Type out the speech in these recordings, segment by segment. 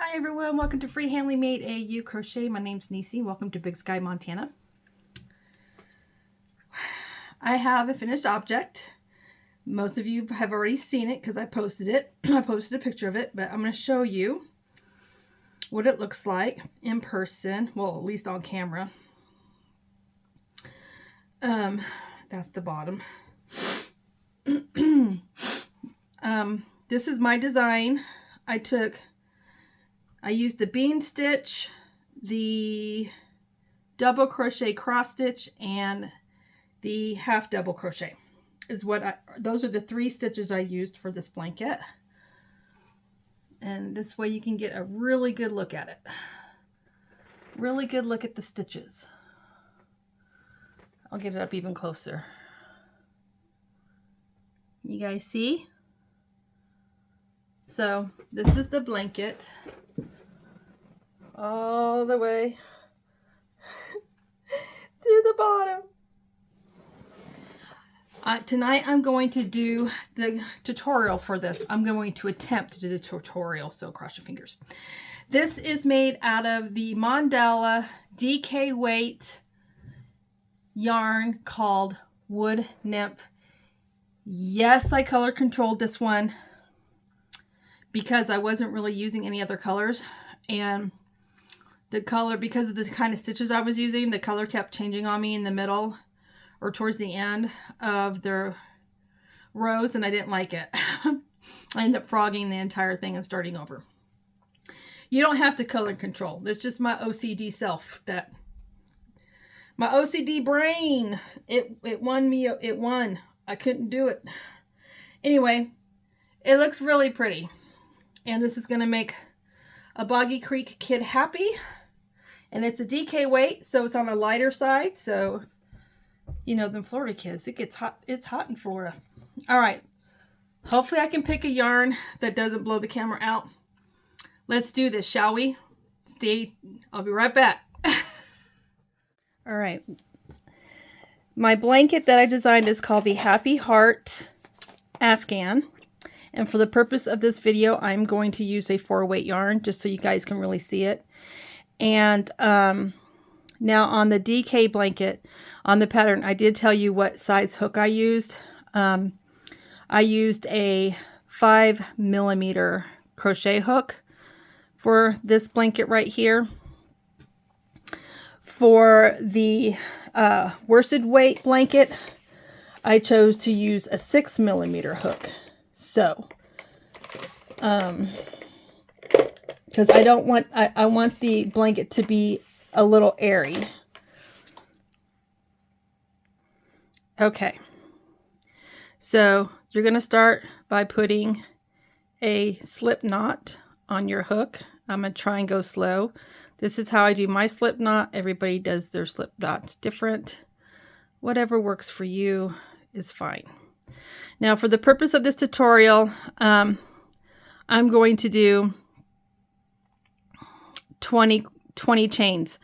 Hi everyone, welcome to Free Handly Made AU Crochet. My name's Nisi. Welcome to Big Sky, Montana. I have a finished object. Most of you have already seen it because I posted it. I posted a picture of it, but I'm going to show you what it looks like in person. Well, at least on camera. That's the bottom. This is my design. I used the bean stitch, the double crochet cross stitch, and the half double crochet those are the 3 stitches I used for this blanket. And this way you can get a really good look at it. Really good look at the stitches. I'll get it up even closer. You guys see? So this is the blanket. All the way to the bottom. Tonight I'm going to do the tutorial for this. I'm going to attempt to do the tutorial, so cross your fingers. This is made out of the Mandala DK weight yarn called Wood Nymph. Yes, I color controlled this one because I wasn't really using any other colors, and the color, because of the kind of stitches I was using, the color kept changing on me in the middle or towards the end of the rows, and I didn't like it. I ended up frogging the entire thing and starting over. You don't have to color control. That's just my OCD self. My OCD brain. It won me. It won. I couldn't do it. Anyway, it looks really pretty. And this is going to make a Boggy Creek kid happy. And it's a DK weight, so it's on a lighter side. So, you know, than Florida kids. It gets hot. It's hot in Florida. All right. Hopefully I can pick a yarn that doesn't blow the camera out. Let's do this, shall we? I'll be right back. All right. My blanket that I designed is called the Happy Heart Afghan. And for the purpose of this video, I'm going to use a 4-weight yarn just so you guys can really see it. And now on the DK blanket, on the pattern, I did tell you what size hook I used. I used a 5mm crochet hook for this blanket right here. For the worsted weight blanket, I chose to use a 6mm hook. So, because I don't want, I want the blanket to be a little airy. Okay. So you're going to start by putting a slip knot on your hook. I'm going to try and go slow. This is how I do my slip knot. Everybody does their slip knots different. Whatever works for you is fine. Now for the purpose of this tutorial, I'm going to do 20 chains.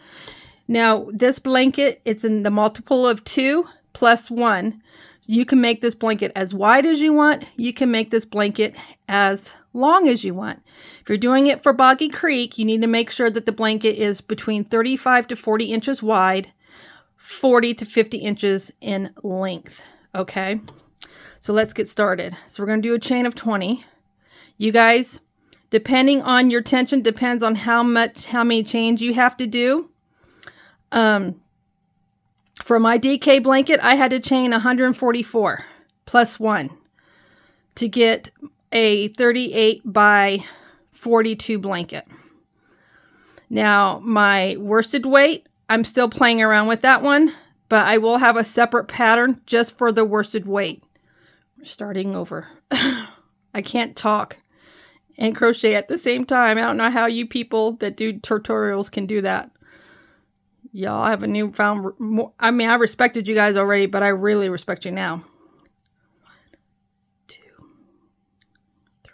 Now this blanket, it's in the multiple of 2 plus 1. You can make this blanket as wide as you want. You can make this blanket as long as you want. If you're doing it for Boggy Creek, you need to make sure that the blanket is between 35 to 40 inches wide, 40 to 50 inches in length. Okay, so let's get started. So we're going to do a chain of 20. You guys, depending on your tension, depends on how many chains you have to do. For my DK blanket, I had to chain 144 plus 1 to get a 38 by 42 blanket. Now, my worsted weight, I'm still playing around with that one, but I will have a separate pattern just for the worsted weight. Starting over. I can't talk and crochet at the same time. I don't know how you people that do tutorials can do that. Y'all have a newfound, I mean, I respected you guys already, but I really respect you now. 1, 2, 3,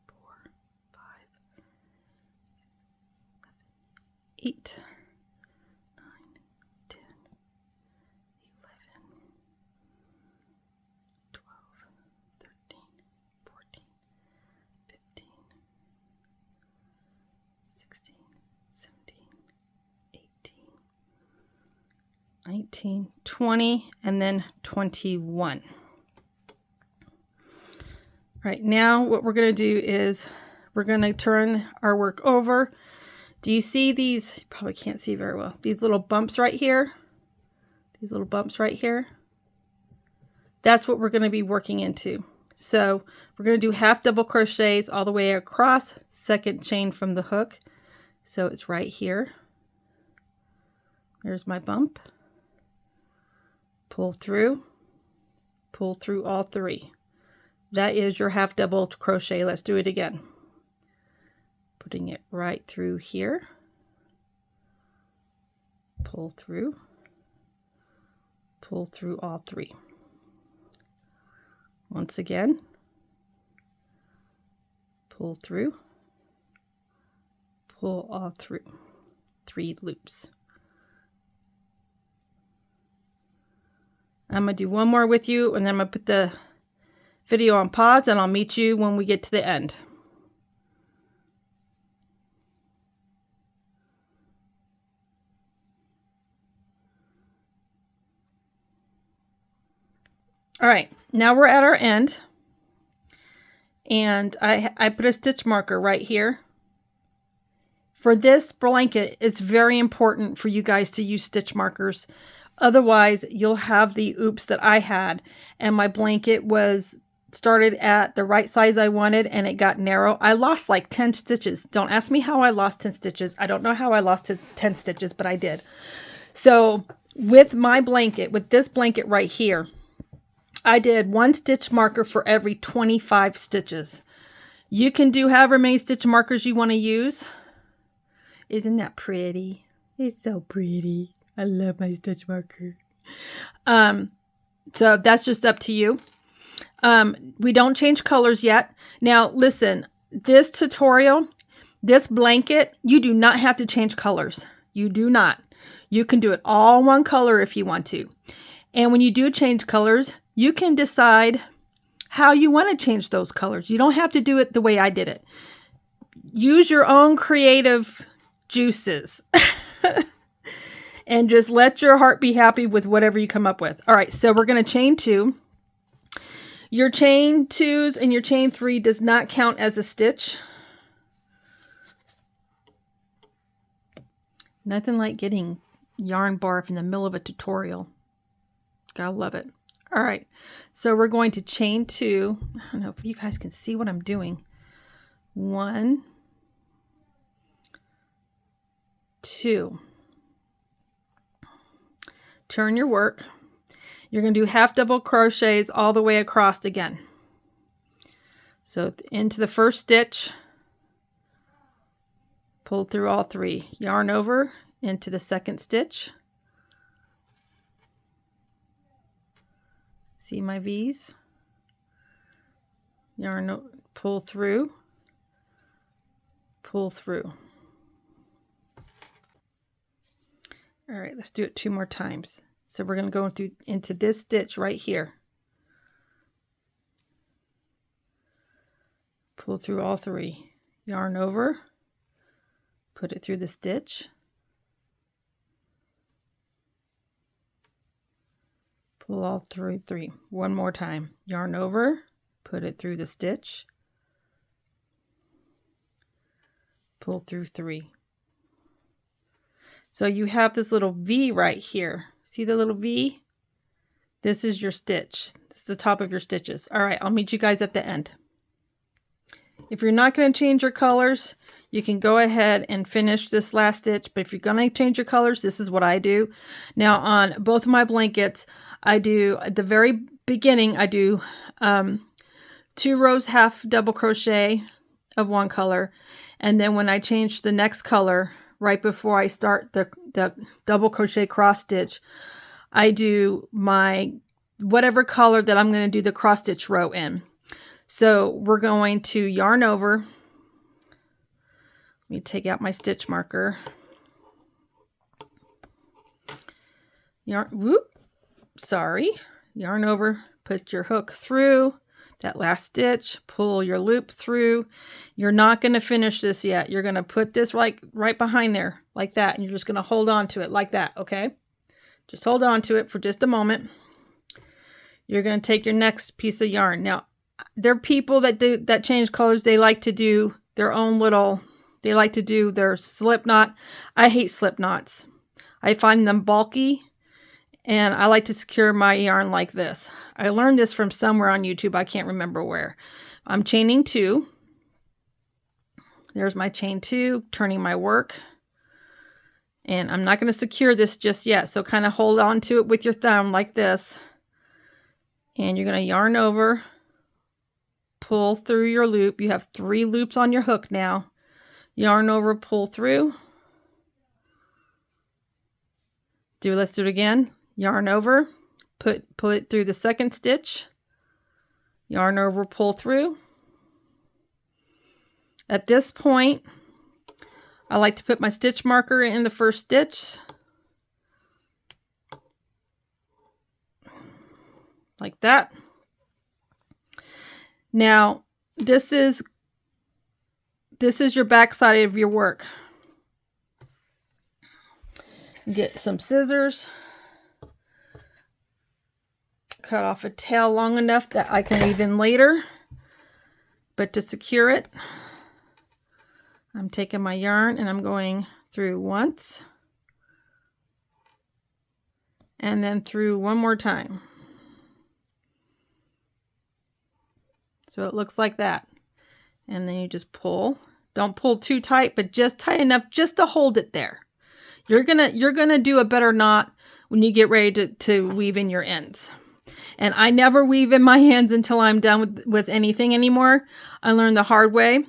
4, 5, 8, 9, 10, 11, 12, 13, 14, 15, 19, 20, and then 21. All right, now what we're going to do is we're going to turn our work over. Do you see these? You probably can't see very well. These little bumps right here. These little bumps right here. That's what we're going to be working into. So we're going to do half double crochets all the way across, second chain from the hook. So it's right here. There's my bump. Pull through all 3. That is your half double crochet. Let's do it again. Putting it right through here. Pull through all 3. Once again, pull through, pull all through, 3 loops. I'm going to do one more with you, and then I'm going to put the video on pause, and I'll meet you when we get to the end. All right, now we're at our end, and I put a stitch marker right here. For this blanket, it's very important for you guys to use stitch markers. Otherwise, you'll have the oops that I had, and my blanket was started at the right size I wanted, and it got narrow. I lost like 10 stitches. Don't ask me how I lost 10 stitches. I don't know how I lost 10 stitches, but I did. So with my blanket, with this blanket right here, I did 1 stitch marker for every 25 stitches. You can do however many stitch markers you want to use. Isn't that pretty? It's so pretty. I love my stitch marker. So that's just up to you. We don't change colors yet. Now listen, this tutorial, this blanket, you do not have to change colors. You do not. You can do it all one color if you want to. And when you do change colors, you can decide how you want to change those colors. You don't have to do it the way I did it. Use your own creative juices. And just let your heart be happy with whatever you come up with. All right, so we're going to chain 2. Your chain 2s and your chain 3 does not count as a stitch. Nothing like getting yarn barf in the middle of a tutorial. Gotta love it. All right, so we're going to chain 2. I don't know if you guys can see what I'm doing. 1, 2. Turn your work. You're going to do half double crochets all the way across again. So into the first stitch, pull through all 3. Yarn over into the second stitch. See my V's? Yarn, pull through, pull through. All right, let's do it 2 more times. So we're going to go into this stitch right here. Pull through all 3. Yarn over, put it through the stitch. Pull all 3. One more time. Yarn over, put it through the stitch. Pull through 3. So you have this little V right here. See the little V? This is your stitch. This is the top of your stitches. All right, I'll meet you guys at the end. If you're not going to change your colors, you can go ahead and finish this last stitch. But if you're going to change your colors, this is what I do. Now on both of my blankets, I do, at the very beginning, I do 2 rows half double crochet of one color. And then when I change the next color, right before I start the double crochet cross stitch, I do my whatever color that I'm going to do the cross stitch row in. So we're going to yarn over. Let me take out my stitch marker. Yarn over, put your hook through that last stitch, pull your loop through. You're not going to finish this yet. You're going to put this right behind there like that, and you're just going to hold on to it like that, okay? Just hold on to it for just a moment. You're going to take your next piece of yarn. Now, there are people that change colors. They like to do their own little, they like to do their slip knot. I hate slip knots. I find them bulky, and I like to secure my yarn like this. I learned this from somewhere on YouTube. I can't remember where. I'm chaining 2. There's my chain 2, turning my work. And I'm not going to secure this just yet. So kind of hold on to it with your thumb like this. And you're going to yarn over, pull through your loop. You have 3 loops on your hook now. Yarn over, pull through. Let's do it again. Yarn over, pull it through the second stitch. Yarn over, pull through. At this point, I like to put my stitch marker in the first stitch. Like that. Now, this is your back side of your work. Get some scissors. Cut off a tail long enough that I can weave in later. But to secure it, I'm taking my yarn and I'm going through once. And then through one more time. So it looks like that. And then you just pull. Don't pull too tight, but just tight enough just to hold it there. You're gonna do a better knot when you get ready to weave in your ends. And I never weave in my ends until I'm done with anything anymore. I learned the hard way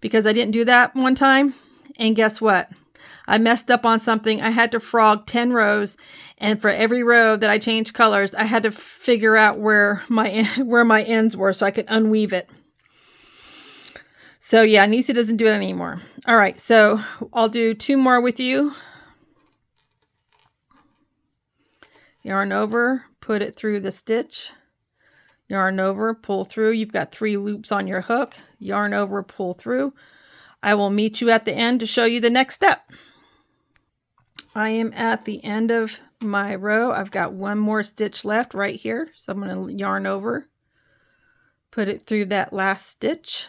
because I didn't do that one time. And guess what? I messed up on something. I had to frog 10 rows. And for every row that I changed colors, I had to figure out where my ends were so I could unweave it. So yeah, Nisa doesn't do it anymore. All right, so I'll do 2 more with you. Yarn over, put it through the stitch. Yarn over, pull through. You've got 3 loops on your hook. Yarn over, pull through. I will meet you at the end to show you the next step. I am at the end of my row. I've got 1 more stitch left right here. So I'm going to yarn over, put it through that last stitch,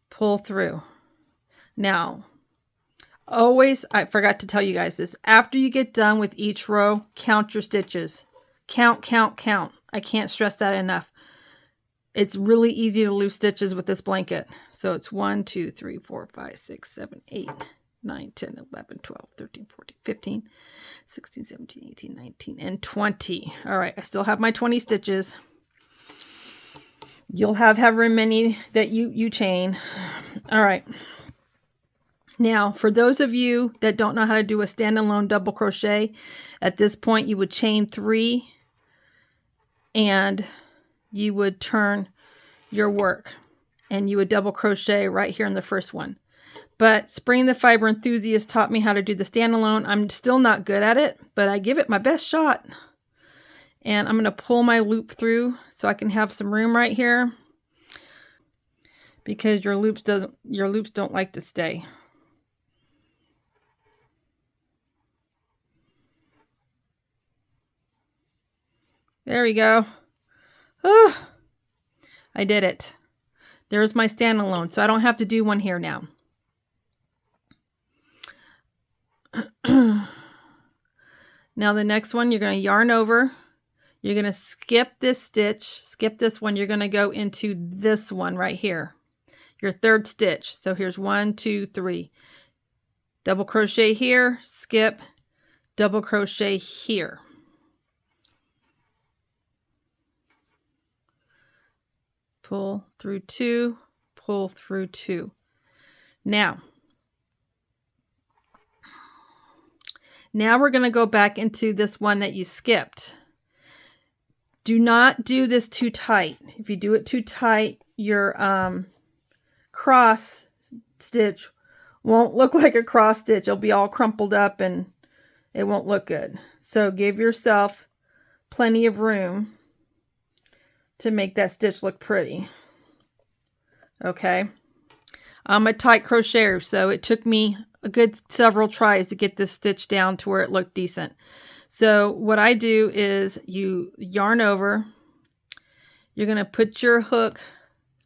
pull through. Now, always, I forgot to tell you guys this, after you get done with each row, count your stitches. Count, count, count. I can't stress that enough. It's really easy to lose stitches with this blanket. So it's 1, 2, 3, 4, 5, 6, 7, 8, 9, 10, 11, 12, 13, 14, 15, 16, 17, 18, 19, and 20. All right, I still have my 20 stitches. You'll have however many that you chain. All right. Now, for those of you that don't know how to do a standalone double crochet, at this point you would chain 3 and you would turn your work and you would double crochet right here in the first one. But Spring the Fiber Enthusiast taught me how to do the standalone. I'm still not good at it, but I give it my best shot. And I'm going to pull my loop through so I can have some room right here, because your loops don't like to stay. There we go. Oh, I did it. There's my standalone, so I don't have to do one here now. Now the next one, you're going to yarn over. You're going to skip this stitch, skip this one. You're going to go into this one right here, your 3rd stitch. So here's 1, 2, 3. Double crochet here, skip, double crochet here. Pull through 2, pull through 2. Now we're going to go back into this one that you skipped. Do not do this too tight. If you do it too tight, your cross stitch won't look like a cross stitch. It'll be all crumpled up and it won't look good. So give yourself plenty of room to make that stitch look pretty. Okay. I'm a tight crocheter, so it took me a good several tries to get this stitch down to where it looked decent. So what I do is you yarn over. You're going to put your hook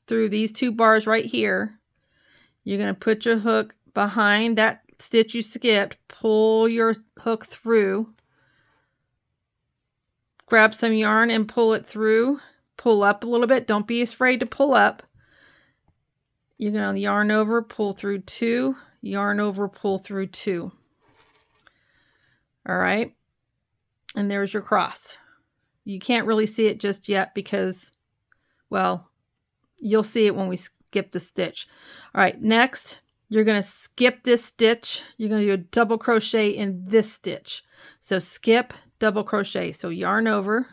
through these 2 bars right here. You're going to put your hook behind that stitch you skipped, pull your hook through, grab some yarn and pull it through, pull up a little bit. Don't be afraid to pull up. You're going to yarn over, pull through 2, yarn over, pull through 2. All right. And there's your cross. You can't really see it just yet because, well, you'll see it when we skip the stitch. All right, next, you're going to skip this stitch. You're going to do a double crochet in this stitch. So skip, double crochet. So yarn over,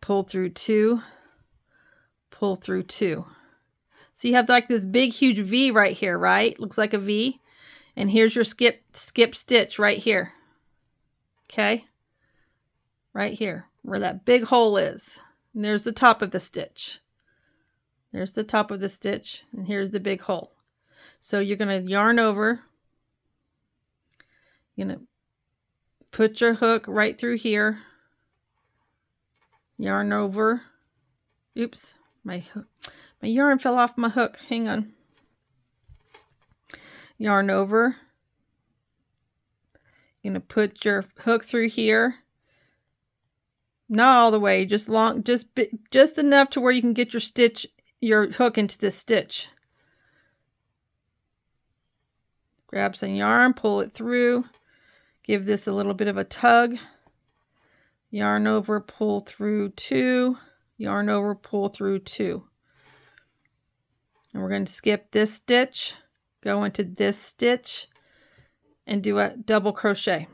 pull through 2, pull through 2. So you have like this big, huge V right here, right? Looks like a V. And here's your skip stitch right here. Okay? Right here, where that big hole is. And there's the top of the stitch. There's the top of the stitch, and here's the big hole. So you're going to yarn over. You're going to put your hook right through here. Yarn over. Oops, my yarn fell off my hook. Hang on. Yarn over. You're going to put your hook through here. Not all the way, just enough to where you can get your hook into this stitch. Grab some yarn, pull it through, give this a little bit of a tug. Yarn over, pull through 2, yarn over, pull through 2. And we're going to skip this stitch, go into this stitch, and do a double crochet.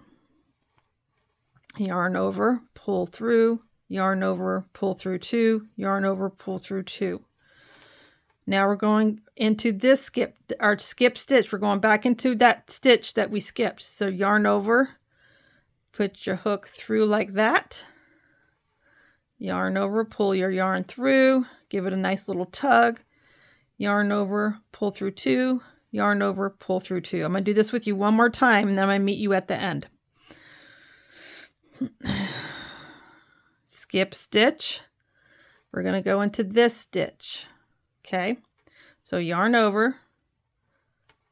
Yarn over, pull through, yarn over, pull through 2, yarn over, pull through 2. Now we're going into this skip stitch. We're going back into that stitch that we skipped. So yarn over, put your hook through like that. Yarn over, pull your yarn through, give it a nice little tug. Yarn over, pull through 2, yarn over, pull through 2. I'm going to do this with you one more time, and then I'm going to meet you at the end. Skip stitch. We're going to go into this stitch. Okay, so yarn over,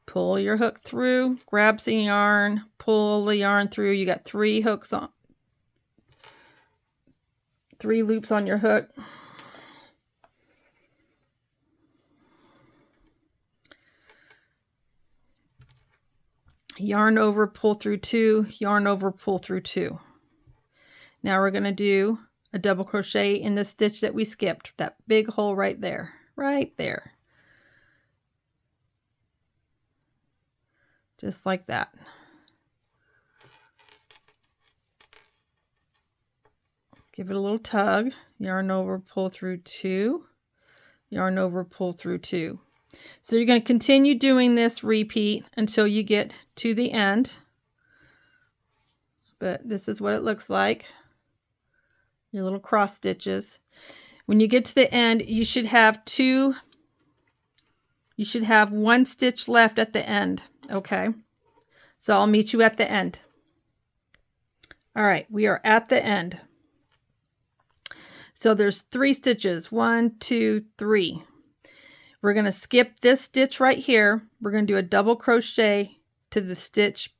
pull your hook through, grab some yarn, pull the yarn through. You got 3 hooks on, 3 loops on your hook. Yarn over, pull through 2, yarn over, pull through 2. Now we're going to do a double crochet in the stitch that we skipped, that big hole right there, just like that. Give it a little tug, yarn over, pull through 2, yarn over, pull through 2. So you're going to continue doing this repeat until you get to the end. But this is what it looks like. Your little cross stitches. When you get to the end, you should have 1 stitch left at the end. Okay. So I'll meet you at the end. All right, we are at the end. So there's 3 stitches. 1, 2, 3. We're going to skip this stitch right here. We're going to do a double crochet to the stitch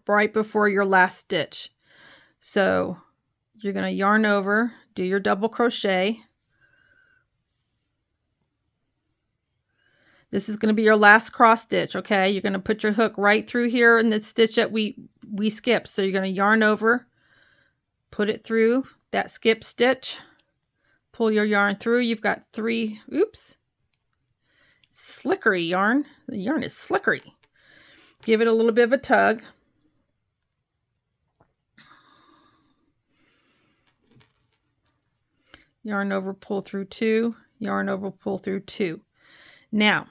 right before your last stitch. So you're going to yarn over, do your double crochet. This is going to be your last cross stitch, okay? You're going to put your hook right through here in the stitch that we skipped. So you're going to yarn over, put it through that skip stitch, pull your yarn through. You've got 3, oops, slickery yarn. The yarn is slickery. Give it a little bit of a tug. Yarn over, pull through 2, yarn over, pull through 2. Now,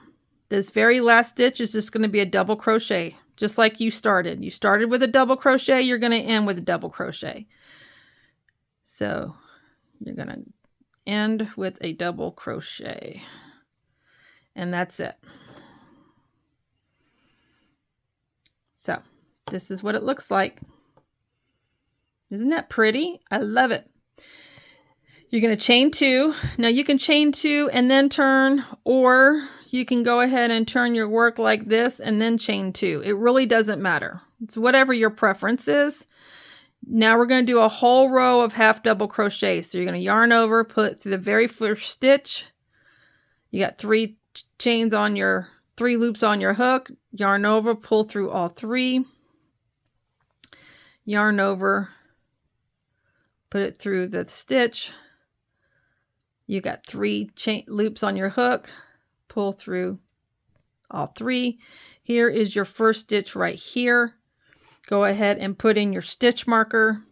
this very last stitch is just going to be a double crochet, just like you started. You started with a double crochet, you're going to end with a double crochet. So you're going to end with a double crochet. And that's it. So This is what it looks like. Isn't that pretty? I love it. You're going to chain 2. Now you can chain 2 and then turn, or you can go ahead and turn your work like this and then chain 2. It really doesn't matter. It's whatever your preference is. Now we're going to do a whole row of half double crochet. So you're going to yarn over, put through the very first stitch. You got 3 chains on your 3 loops on your hook. Yarn over, pull through all 3. Yarn over, put it through the stitch. You got 3 chain loops on your hook. Pull through all 3. Here is your first stitch right here. Go ahead and put in your stitch marker.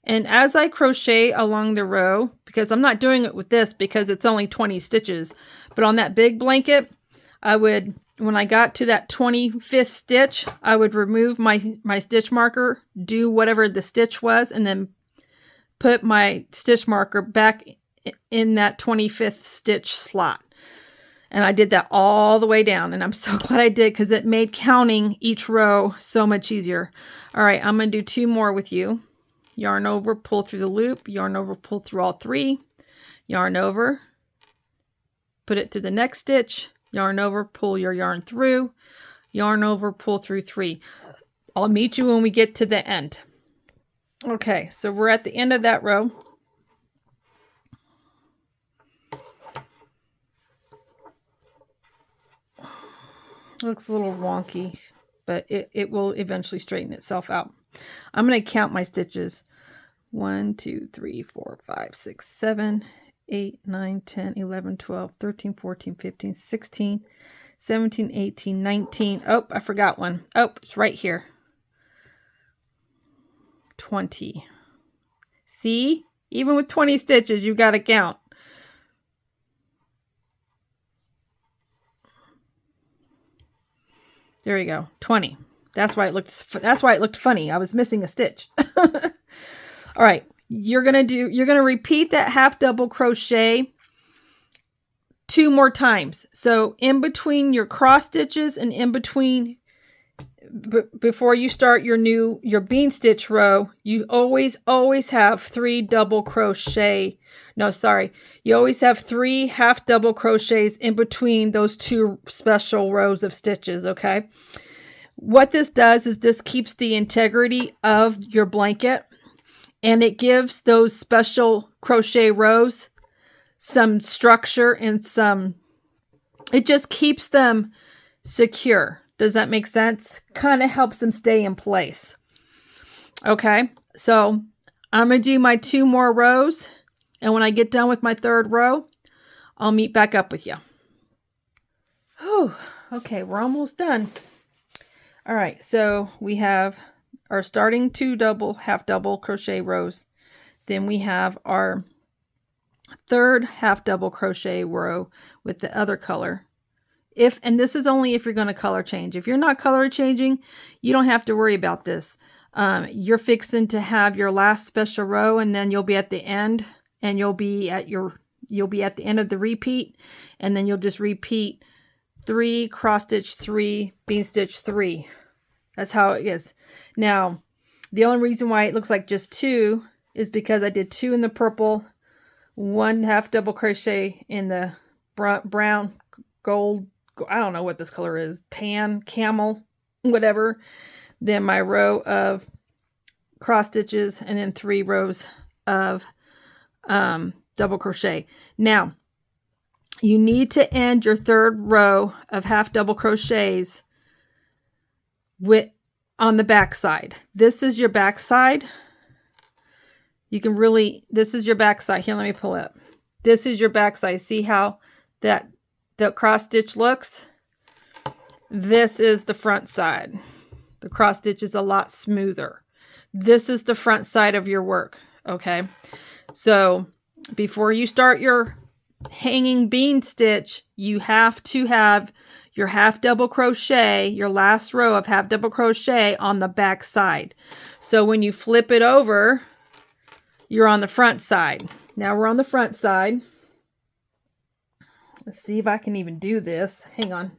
And as I crochet along the row, because I'm not doing it with this because it's only 20 stitches, but on that big blanket, I would, when I got to that 25th stitch, I would remove my stitch marker, do whatever the stitch was, and then put my stitch marker back in that 25th stitch slot. And I did that all the way down, and I'm so glad I did because it made counting each row so much easier. All right, I'm going to do 2 more with you. Yarn over, pull through the loop, yarn over, pull through all 3, yarn over, put it through the next stitch, yarn over, pull your yarn through, yarn over, pull through 3. I'll meet you when we get to the end. Okay, so we're at the end of that row. Looks a little wonky, but it will eventually straighten itself out. I'm going to count my stitches. 1, 2, 3, 4, 5, 6, 7, 8, 9, 10, 11, 12, 13, 14, 15, 16, 17, 18, 19. Oh, I forgot one. Oh, it's right here. 20. See? Even with 20 stitches, you've got to count. There you go. 20. That's why it looked funny. I was missing a stitch. All right. You're going to repeat that half double crochet 2 more times. So in between your cross stitches and in between before you start your bean stitch row, you always have 3 double crochet. No, sorry. You always have 3 half double crochets in between those 2 special rows of stitches, okay? What this does is this keeps the integrity of your blanket, and it gives those special crochet rows some structure and it just keeps them secure. Does that make sense? Kind of helps them stay in place. Okay, so I'm going to do my 2 more rows. And when I get done with my 3rd row, I'll meet back up with you. Whew, okay, we're almost done. All right, so we have our starting 2 half double crochet rows. Then we have our 3rd half double crochet row with the other color. And this is only if you're going to color change. If you're not color changing, you don't have to worry about this. You're fixing to have your last special row, and then you'll be at the end, and you'll be at the end of the repeat, and then you'll just repeat 3, cross stitch 3, bean stitch 3. That's how it is. Now, the only reason why it looks like just 2 is because I did 2 in the purple, 1 half double crochet in the brown, gold, I don't know what this color is, tan, camel, whatever. Then my row of cross stitches, and then 3 rows of double crochet. Now, you need to end your 3rd row of half double crochets on the back side. This is your back side. This is your back side. Here, let me pull it up. This is your back side. See how the cross stitch looks? This is the front side. The cross stitch is a lot smoother. This is the front side of your work. Okay. So before you start your hanging bean stitch, you have to have your half double crochet, your last row of half double crochet on the back side. So when you flip it over, you're on the front side. Now we're on the front side. Let's see if I can even do this. Hang on.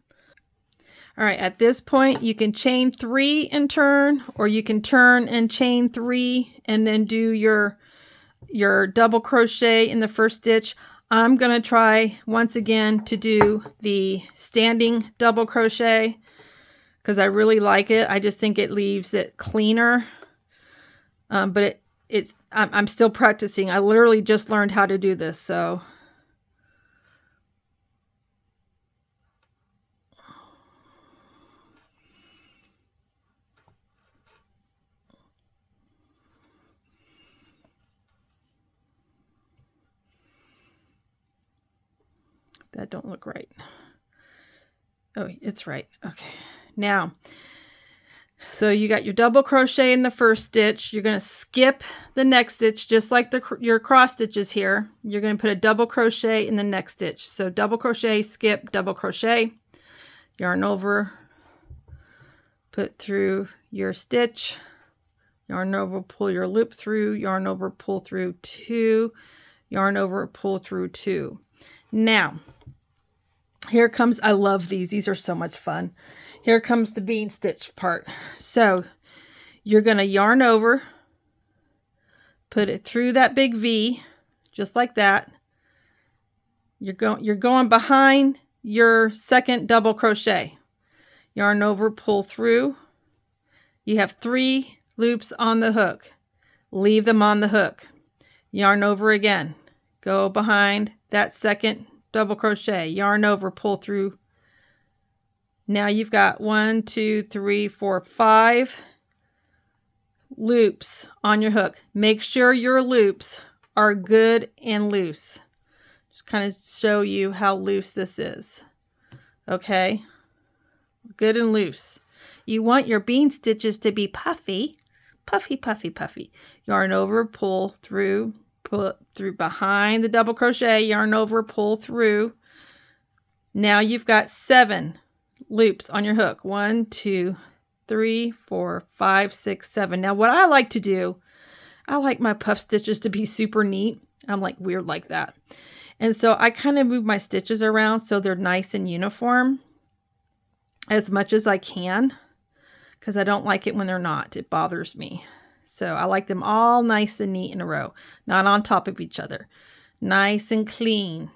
All right, at this point you can chain 3 and turn, or you can turn and chain 3 and then do your double crochet in the first stitch. I'm going to try once again to do the standing double crochet because I really like it. I just think it leaves it cleaner. But I'm still practicing. I literally just learned how to do this, so that don't look right. Oh, it's right. Okay. Now, so you got your double crochet in the first stitch. You're going to skip the next stitch, just like your cross stitches here. You're going to put a double crochet in the next stitch. So double crochet, skip, double crochet, yarn over, put through your stitch, yarn over, pull your loop through, yarn over, pull through 2, yarn over, pull through 2. Now, here comes, I love these. These are so much fun. Here comes the bean stitch part. So you're going to yarn over, put it through that big V, just like that. You're going behind your second double crochet. Yarn over, pull through. You have 3 loops on the hook. Leave them on the hook. Yarn over again. Go behind that second double crochet. Yarn over, pull through. Now you've got 1, 2, 3, 4, 5 loops on your hook. Make sure your loops are good and loose. Just kind of show you how loose this is. Okay, good and loose. You want your bean stitches to be puffy, puffy, puffy, puffy. Yarn over, pull through behind the double crochet, yarn over, pull through. Now you've got 7 loops on your hook. 1, 2, 3, 4, 5, 6, 7. Now what I like to do, I like my puff stitches to be super neat. I'm like weird like that. And so I kind of move my stitches around so they're nice and uniform as much as I can, because I don't like it when they're not. It bothers me. So I like them all nice and neat in a row, not on top of each other. Nice and clean.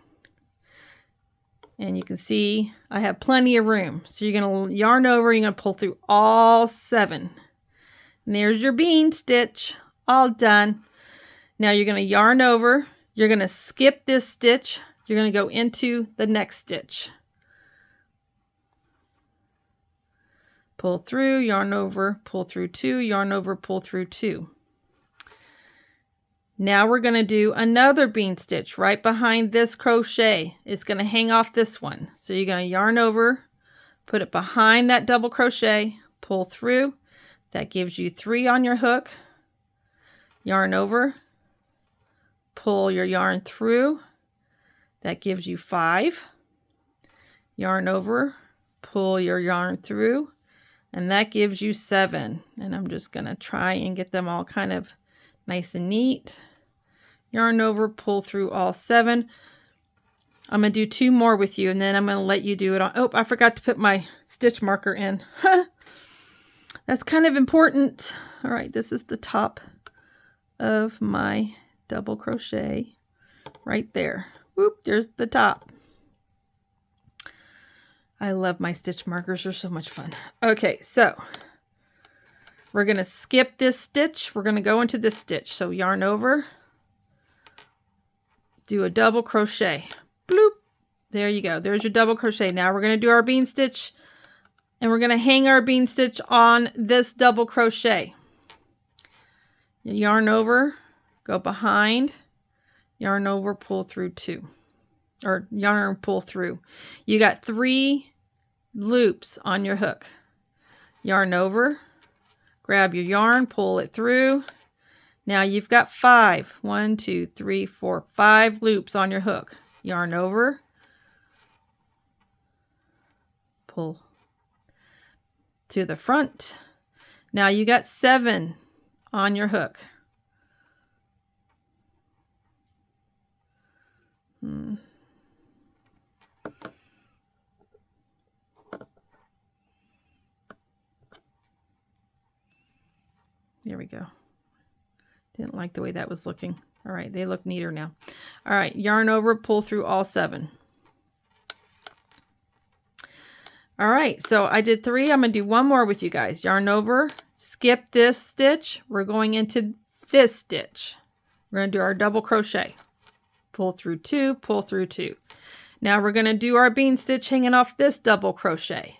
And you can see I have plenty of room. So you're going to yarn over, you're going to pull through all 7. And there's your bean stitch, all done. Now you're going to yarn over, you're going to skip this stitch, you're going to go into the next stitch. Pull through, yarn over, pull through 2, yarn over, pull through 2. Now we're going to do another bean stitch right behind this crochet. It's going to hang off this one. So you're going to yarn over, put it behind that double crochet, pull through. That gives you 3 on your hook. Yarn over, pull your yarn through. That gives you 5. Yarn over, pull your yarn through, and that gives you 7. And I'm just going to try and get them all kind of nice and neat. Yarn over, pull through all 7. I'm going to do 2 more with you, and then I'm going to let you do it on. Oh, I forgot to put my stitch marker in. That's kind of important. All right, this is the top of my double crochet right there. Whoop, there's the top. I love my stitch markers. They're so much fun. Okay, so we're going to skip this stitch. We're going to go into this stitch. So yarn over, do a double crochet. Bloop. There you go. There's your double crochet. Now we're going to do our bean stitch, and we're going to hang our bean stitch on this double crochet. Yarn over, go behind, yarn over, pull through 2, or yarn pull through. You got 3 loops on your hook. Yarn over, grab your yarn, pull it through. Now you've got 5. 1, 2, 3, 4, 5 loops on your hook. Yarn over, pull to the front. Now you got 7 on your hook. There we go. Didn't like the way that was looking. All right, they look neater now. All right, yarn over, pull through all 7. All right, so I did 3. I'm going to do one more with you guys. Yarn over, skip this stitch. We're going into this stitch. We're going to do our double crochet. Pull through 2, pull through 2. Now we're going to do our bean stitch hanging off this double crochet.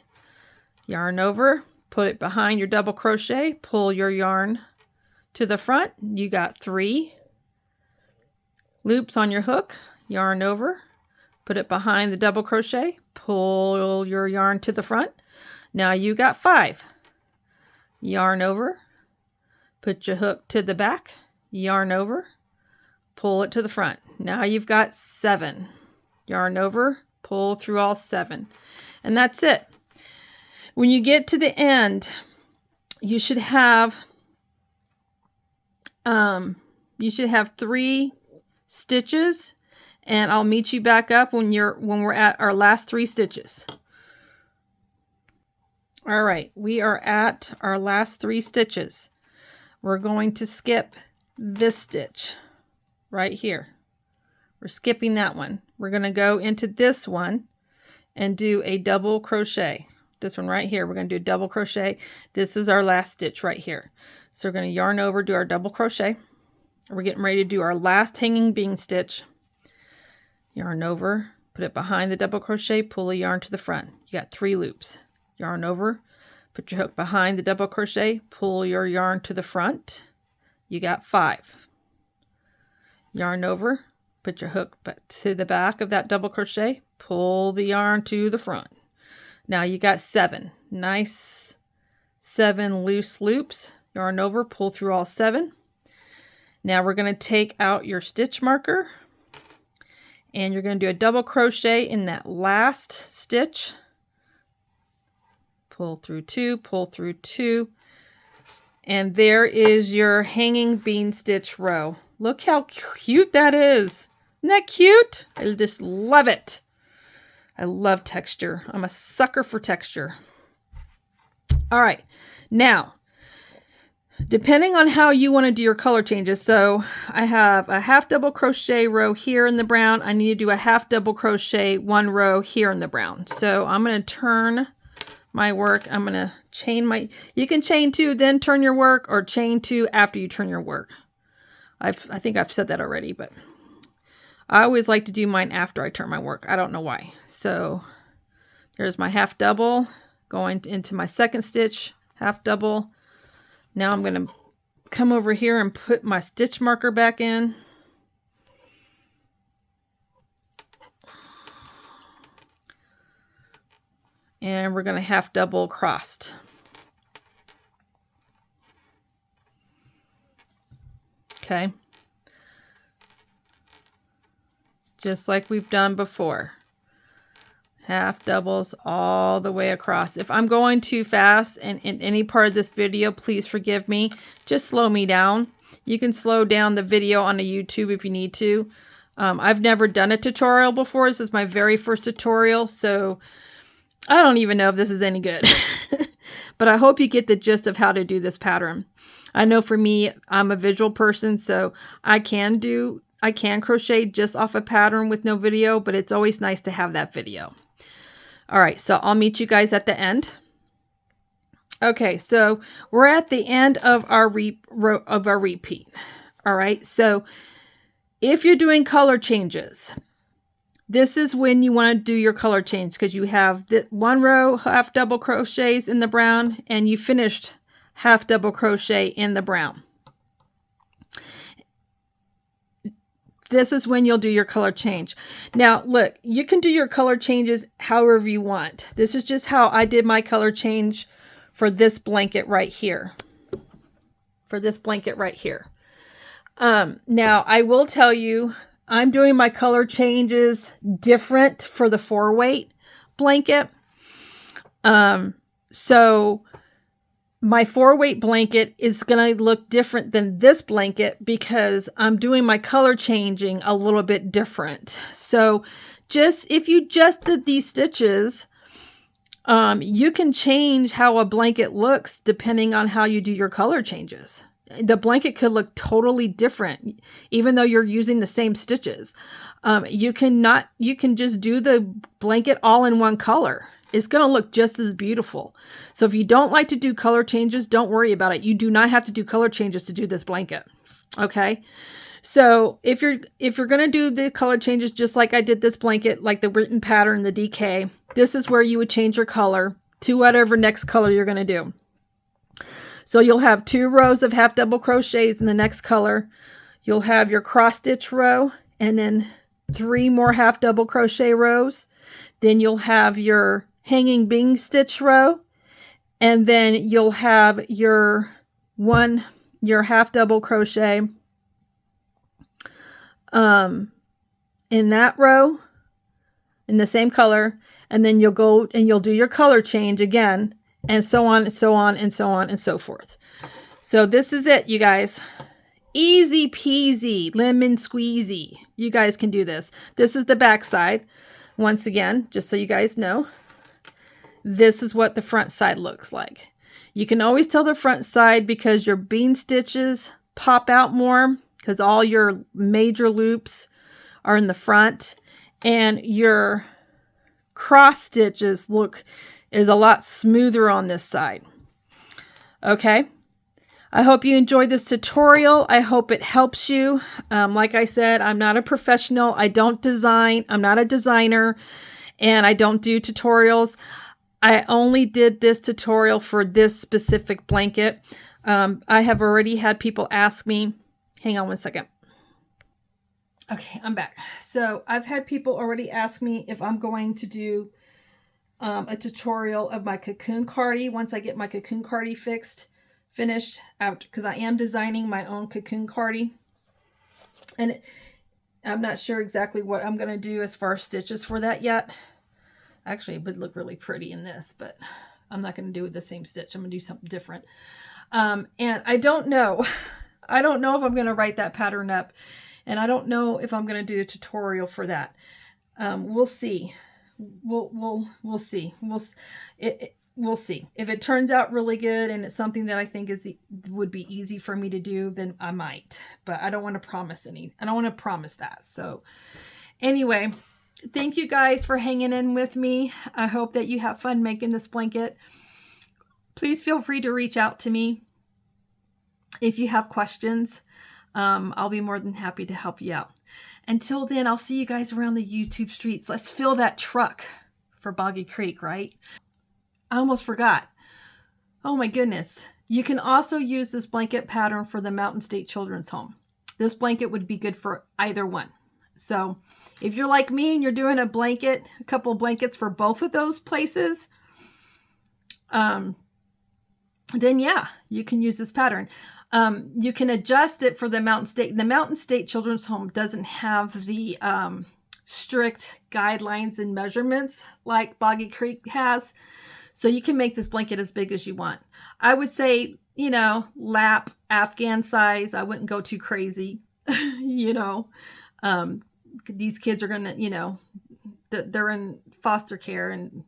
Yarn over, put it behind your double crochet, pull your yarn to the front. You got 3 loops on your hook. Yarn over, put it behind the double crochet, pull your yarn to the front. Now you got 5. Yarn over, put your hook to the back, yarn over, pull it to the front. Now you've got 7. Yarn over, pull through all 7. And that's it. When you get to the end, you should have 3 stitches, and I'll meet you back up when we're at our last 3 stitches. All right, we are at our last 3 stitches. We're going to skip this stitch right here. We're skipping that one. We're going to go into this one and do a double crochet. This one right here, we're going to do a double crochet. This is our last stitch right here. So we're going to yarn over, do our double crochet. We're getting ready to do our last hanging bean stitch. Yarn over, put it behind the double crochet, pull a yarn to the front. You got 3 loops. Yarn over, put your hook behind the double crochet, pull your yarn to the front. You got 5. Yarn over, put your hook to the back of that double crochet, pull the yarn to the front. Now you got 7. Nice 7 loose loops. Yarn over, pull through all 7. Now we're going to take out your stitch marker, and you're going to do a double crochet in that last stitch. Pull through 2, pull through 2, and there is your hanging bean stitch row. Look how cute that is. Isn't that cute? I just love it. I love texture. I'm a sucker for texture. All right, now, depending on how you want to do your color changes, so I have a half double crochet row here in the brown. I need to do a half double crochet 1 row here in the brown. So I'm going to turn my work. I'm going to chain my, you can chain 2, then turn your work, or chain 2 after you turn your work. I think I've said that already, but I always like to do mine after I turn my work. I don't know why. So there's my half double going into my second stitch, half double. Now I'm going to come over here and put my stitch marker back in. And we're going to half double crossed. Okay. Just like we've done before. Half doubles all the way across. If I'm going too fast and in any part of this video, please forgive me. Just slow me down. You can slow down the video on the YouTube if you need to. I've never done a tutorial before. This is my very first tutorial, so I don't even know if this is any good. But I hope you get the gist of how to do this pattern. I know for me, I'm a visual person, so I can crochet just off a pattern with no video, but it's always nice to have that video. All right, so I'll meet you guys at the end. Okay, so we're at the end of our repeat. All right, so if you're doing color changes, this is when you want to do your color change, because you have the 1 row half double crochets in the brown, and you finished half double crochet in the brown. This is when you'll do your color change. Now, look, you can do your color changes however you want. This is just how I did my color change for this blanket right here. Now, I will tell you, I'm doing my color changes different for the 4-weight blanket. So my 4-weight blanket is going to look different than this blanket because I'm doing my color changing a little bit different. So if you just did these stitches, you can change how a blanket looks depending on how you do your color changes. the blanket could look totally different, even though you're using the same stitches. You can just do the blanket all in one color. It's going to look just as beautiful. So if you don't like to do color changes, don't worry about it. You do not have to do color changes to do this blanket. Okay. So if you're going to do the color changes, just like I did this blanket, like the written pattern, the DK, this is where you would change your color to whatever next color you're going to do. So you'll have 2 rows of half double crochets in the next color. You'll have your cross stitch row and then 3 more half double crochet rows. Then you'll have your hanging bing stitch row, and then you'll have your half double crochet in that row in the same color, and then you'll go and you'll do your color change again, and so on and so on and so on and so forth. So this is it, you guys. Easy peasy, lemon squeezy. You guys can do this. This is the back side. Once again, just so you guys know, this is what the front side looks like. You can always tell the front side because your bean stitches pop out more because all your major loops are in the front, and your cross stitches is a lot smoother on this side. Okay. I hope you enjoyed this tutorial. I hope it helps you. Like I said, I'm not a professional. I don't design. I'm not a designer, and I don't do tutorials. I only did this tutorial for this specific blanket. I have already had people ask me, hang on one second. Okay, I'm back. So I've had people already ask me if I'm going to do a tutorial of my cocoon cardi once I get my cocoon cardi finished out, because I am designing my own cocoon cardi, and I'm not sure exactly what I'm going to do as far as stitches for that yet. Actually, it would look really pretty in this, but I'm not going to do it the same stitch. I'm going to do something different. And I don't know. I don't know if I'm going to write that pattern up, and I don't know if I'm going to do a tutorial for that. We'll see. We'll see. We'll see. If it turns out really good and it's something that I think would be easy for me to do, then I might. But I don't want to promise I don't want to promise that. So anyway, thank you guys for hanging in with me. I hope that you have fun making this blanket. Please feel free to reach out to me if you have questions. I'll be more than happy to help you out. Until then, I'll see you guys around the YouTube streets. Let's fill that truck for Boggy Creek, right? I almost forgot. Oh my goodness. You can also use this blanket pattern for the Mountain State Children's Home. This blanket would be good for either one. So if you're like me and you're doing a couple blankets for both of those places, then yeah, you can use this pattern. You can adjust it for the Mountain State. The Mountain State Children's Home doesn't have the strict guidelines and measurements like Boggy Creek has. So you can make this blanket as big as you want. I would say, lap Afghan size. I wouldn't go too crazy. These kids are going to, they're in foster care and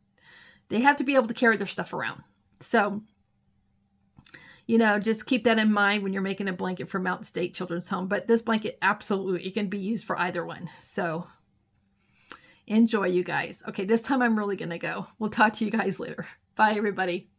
they have to be able to carry their stuff around. So, just keep that in mind when you're making a blanket for Mountain State Children's Home. But this blanket absolutely can be used for either one. So enjoy, you guys. Okay, this time I'm really going to go. We'll talk to you guys later. Bye, everybody.